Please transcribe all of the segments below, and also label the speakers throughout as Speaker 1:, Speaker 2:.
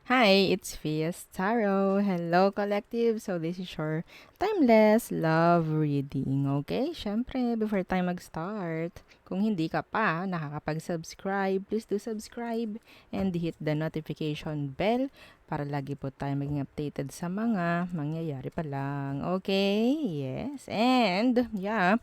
Speaker 1: Hi, it's Fias Taro. Hello, collective. So, this is your timeless love reading. Okay? Syempre, before tayo mag-start, kung hindi ka pa nakakapag-subscribe, please do subscribe and hit the notification bell para lagi po tayo maging updated sa mga mangyayari pa lang. Okay? Yes. And, yeah,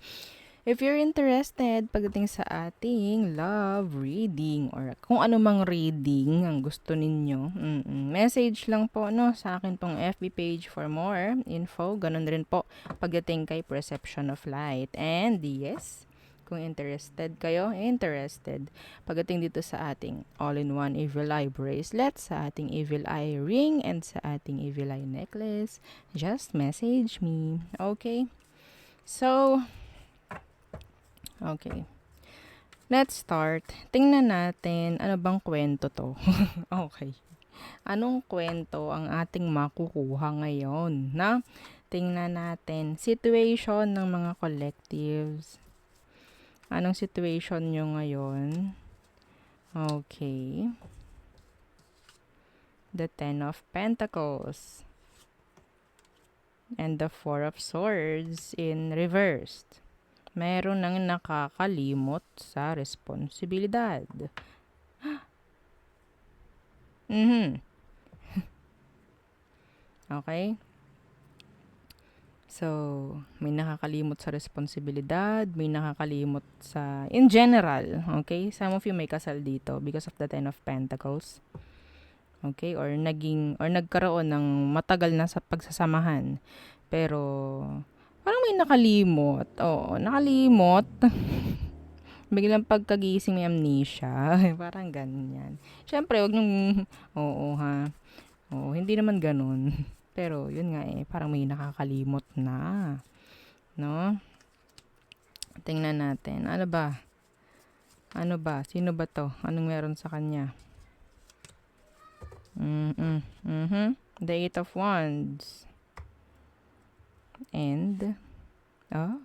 Speaker 1: if you're interested pagdating sa ating love reading or kung ano mang reading ang gusto ninyo, message lang po no sa akin pong FB page for more info. Ganun rin po pagdating kay Perception of Light. And yes, kung interested pagdating dito sa ating all-in-one Evil Eye bracelet, sa ating Evil Eye ring, and sa ating Evil Eye necklace, just message me. Okay? So, okay. Let's start. Tingnan natin, ano bang kwento to? Okay. Anong kwento ang ating makukuha ngayon, na? Tingnan natin. Situation ng mga collectives. Anong situation nyo ngayon? Okay. The Ten of Pentacles. And the Four of Swords in reversed. Meron nang nakakalimot sa responsibilidad. Okay? So, may nakakalimot sa responsibilidad, may nakakalimot sa, in general, okay? Some of you may kasal dito because of the Ten of Pentacles. Okay? Or nagkaroon ng matagal na sa pagsasamahan. Pero, parang may nakalimot. Oo, nakalimot. Biglang pagkagising may amnesia. Parang ganyan. Siyempre, wag nung, oo ha. Oo, hindi naman ganun. Pero, yun nga parang may nakakalimot na. No? Tingnan natin. Ano ba? Ano ba? Sino ba to? Anong meron sa kanya? The Eight of Wands. And,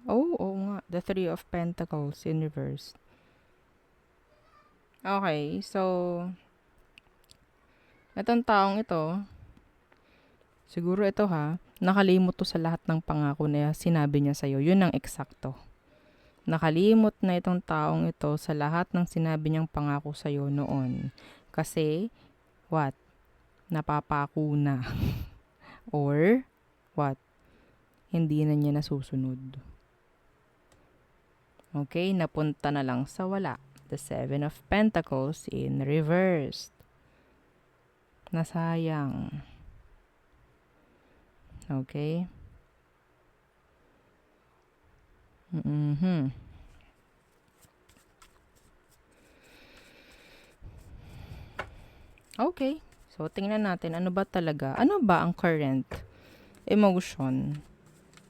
Speaker 1: oo nga. The Three of Pentacles in reverse. Okay, so, itong taong ito, siguro ito nakalimot to sa lahat ng pangako na sinabi niya sa'yo. Yun ang eksakto. Nakalimot na itong taong ito sa lahat ng sinabi niyang pangako sa'yo noon. Kasi, what? Napapako na. Or, what? Hindi na niya nasusunod. Okay, napunta na lang sa wala. The Seven of Pentacles in reversed. Nasayang. Okay? Okay. So, tingnan natin, ano ba talaga? Ano ba ang current emotion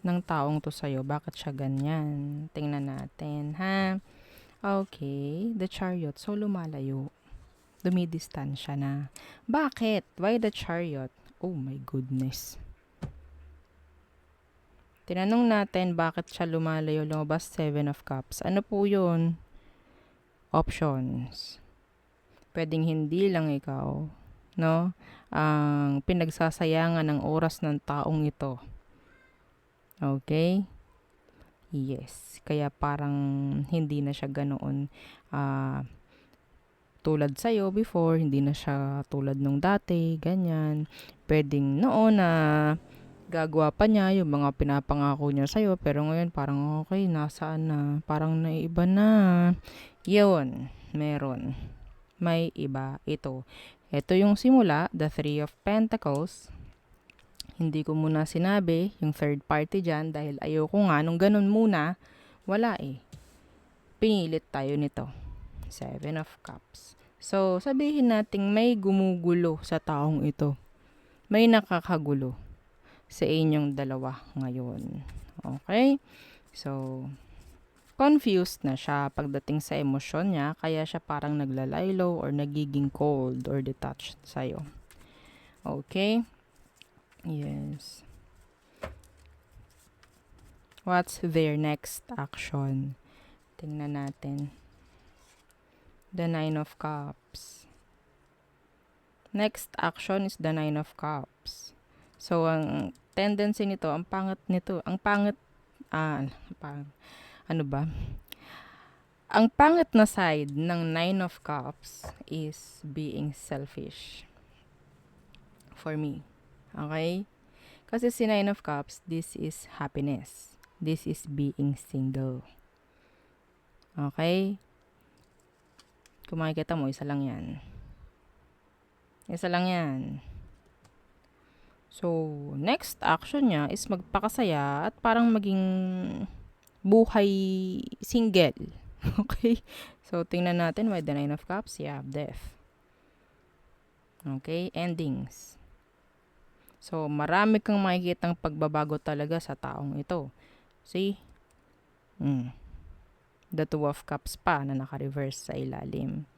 Speaker 1: ng taong to sa'yo? Bakit siya ganyan? Tingnan natin, ha? Okay. The Chariot. So, lumalayo. Dumidistansya na. Bakit? Why the Chariot? Oh my goodness. Tinanong natin bakit siya lumalayo, lumabas 7 of Cups. Ano po yun? Options. Pwedeng hindi lang ikaw, no? Ang pinagsasayangan ng oras ng taong ito. Okay? Yes. Kaya parang hindi na siya ganoon tulad sa'yo before, hindi na siya tulad nung dati, ganyan. Pwedeng noon na gagawa pa niya yung mga pinapangako niya sa'yo, pero ngayon parang okay, nasaan na? Parang naiba na. Yun, meron. May iba ito. Ito yung simula, the Three of Pentacles. Hindi ko muna sinabi yung third party dyan dahil ayoko nga nung ganun muna. Wala Pinilit tayo nito. Seven of Cups. So, sabihin nating may gumugulo sa taong ito. May nakakagulo sa inyong dalawa ngayon. Okay? So, confused na siya pagdating sa emosyon niya, kaya siya parang naglalaylo or nagiging cold or detached sa'yo. Okay? Yes. What's their next action? Tingnan natin. The Nine of Cups. Next action is the Nine of Cups. So, ang tendency nito, ang pangit nito, ano ba? Ang pangit na side ng Nine of Cups is being selfish. For me. Okay? Kasi si Nine of Cups, this is happiness. This is being single. Okay? Kung makikita mo, isa lang yan. Isa lang yan. So, next action niya is magpakasaya at parang maging buhay single. Okay? So, tingnan natin why the Nine of Cups. You have death. Okay? Endings. So, marami kang makikitang pagbabago talaga sa taong ito. See? The Two of Cups pa na naka-reverse sa ilalim.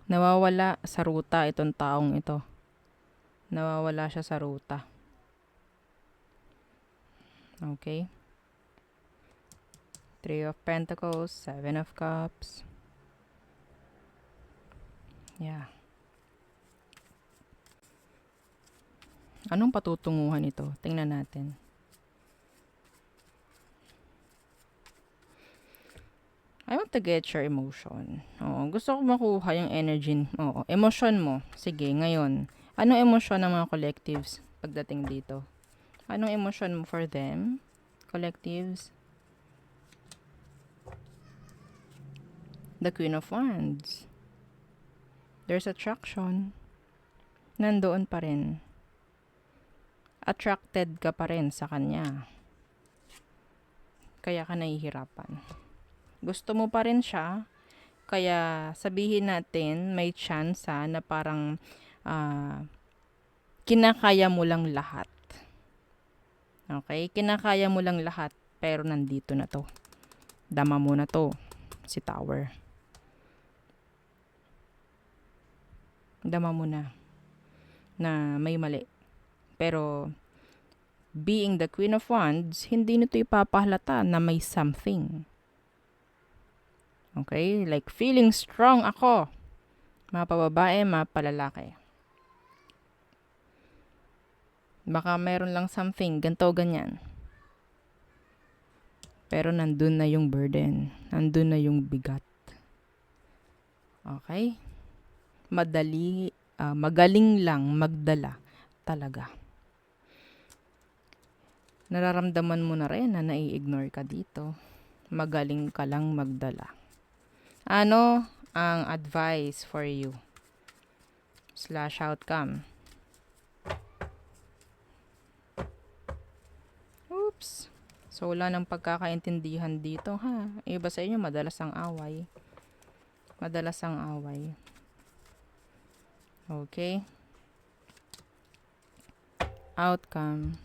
Speaker 1: Nawawala sa ruta itong taong ito. Nawawala siya sa ruta. Okay? Three of Pentacles, Seven of Cups. Yeah. Anong patutunguhan ito? Tingnan natin. I want to get your emotion. Gusto ko makuha yung energy. Emotion mo. Sige, ngayon. Anong emosyon ng mga collectives pagdating dito? Anong emosyon mo for them? Collectives? The Queen of Wands. There's attraction. Nandoon pa rin. Attracted ka pa rin sa kanya. Kaya ka nahihirapan. Gusto mo pa rin siya, kaya sabihin natin may chance na parang kinakaya mo lang lahat. Okay? Kinakaya mo lang lahat, pero nandito na to. Dama mo na to, si Tower. Dama mo na may mali. Pero, being the Queen of Wands, hindi nito ipapahalata na may something. Okay? Like, feeling strong ako. Mapababae, mapalalaki. Baka meron lang something, ganto, ganyan. Pero nandun na yung burden. Nandun na yung bigat. Okay? Magaling lang magdala. Talaga. Nararamdaman mo na rin na nai-ignore ka dito. Magaling ka lang magdala. Ano ang advice for you? /outcome. Oops. So, wala nang pagkakaintindihan dito, ha? Iba sa inyo, madalas ang away. Madalas ang away. Okay? Outcome.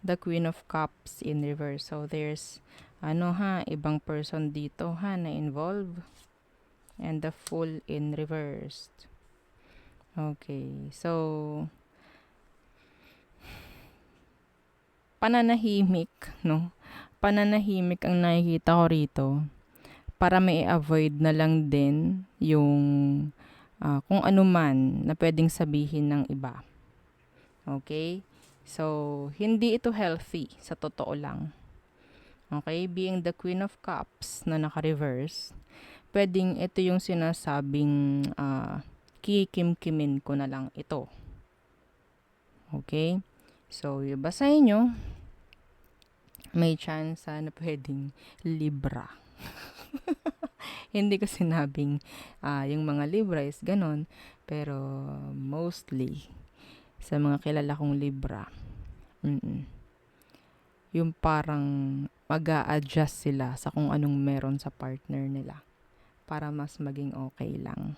Speaker 1: The Queen of Cups in reverse. So, there's ibang person dito na involved. And the Fool in reversed. Okay, so pananahimik, no? Pananahimik ang nakikita ko rito para may avoid na lang din yung kung ano man na pwedeng sabihin ng iba. Okay? So, hindi ito healthy sa totoo lang. Okay? Being the Queen of Cups na naka-reverse, pwedeng ito yung sinasabing kikimkimin ko na lang ito. Okay? So, iba sa inyo, may chance na pwedeng Libra. Hindi ko sinabing yung mga Libra is ganon, pero mostly sa mga kilala kong Libra, yung parang mag-a-adjust sila sa kung anong meron sa partner nila para mas maging okay lang.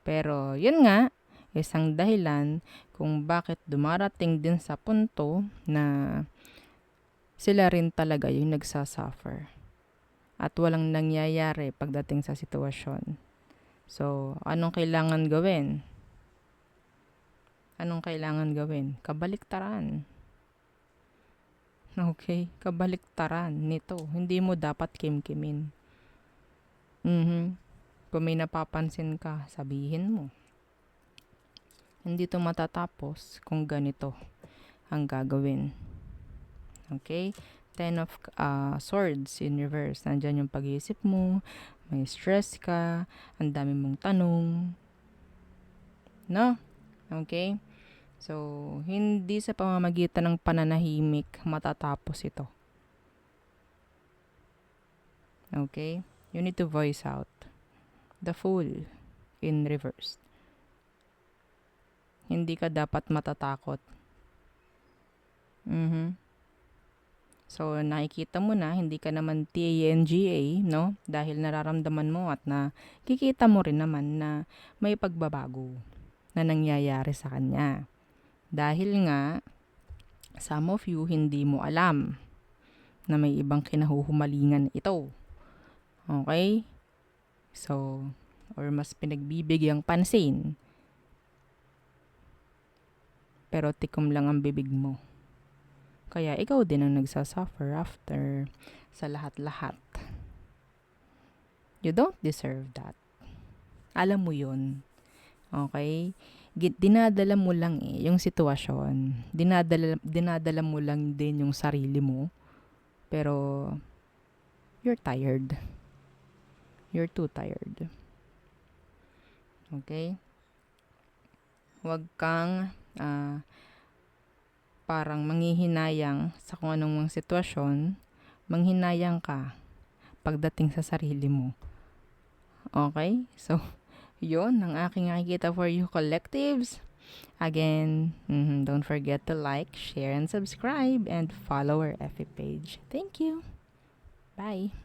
Speaker 1: Pero, yun nga, isang dahilan kung bakit dumarating din sa punto na sila rin talaga yung nagsasuffer. At walang nangyayari pagdating sa sitwasyon. So, anong kailangan gawin? Anong kailangan gawin? Kabaliktaran. Okay? Kabaliktaran nito. Hindi mo dapat kimkimin. Mhm. Kung may napapansin ka, sabihin mo. Hindi to matatapos kung ganito ang gagawin. Okay? Ten of Swords in reverse. Nandyan yung pag-iisip mo, may stress ka, ang dami mong tanong. No? Okay? So, hindi sa pamamagitan ng pananahimik matatapos ito. Okay? You need to voice out. The Fool in reverse. Hindi ka dapat matatakot. So, nakikita mo na, hindi ka naman TNGA, no? Dahil nararamdaman mo at nakikita mo rin naman na may pagbabago na nangyayari sa kanya. Dahil nga, some of you hindi mo alam na may ibang kinahuhumalingan ito. Okay? So, or mas pinagbibigyang pansin. Pero tikom lang ang bibig mo. Kaya ikaw din ang nagsasuffer after sa lahat-lahat. You don't deserve that. Alam mo yun. Okay? Dinadala mo lang yung sitwasyon. Dinadala mo lang din yung sarili mo. Pero, you're tired. You're too tired. Okay? Huwag kang parang manghihinayang sa kung anong sitwasyon. Manghinayang ka pagdating sa sarili mo. Okay? So, yun ang aking nakikita for you, collectives. Again, don't forget to like, share, and subscribe, and follow our FB page. Thank you. Bye.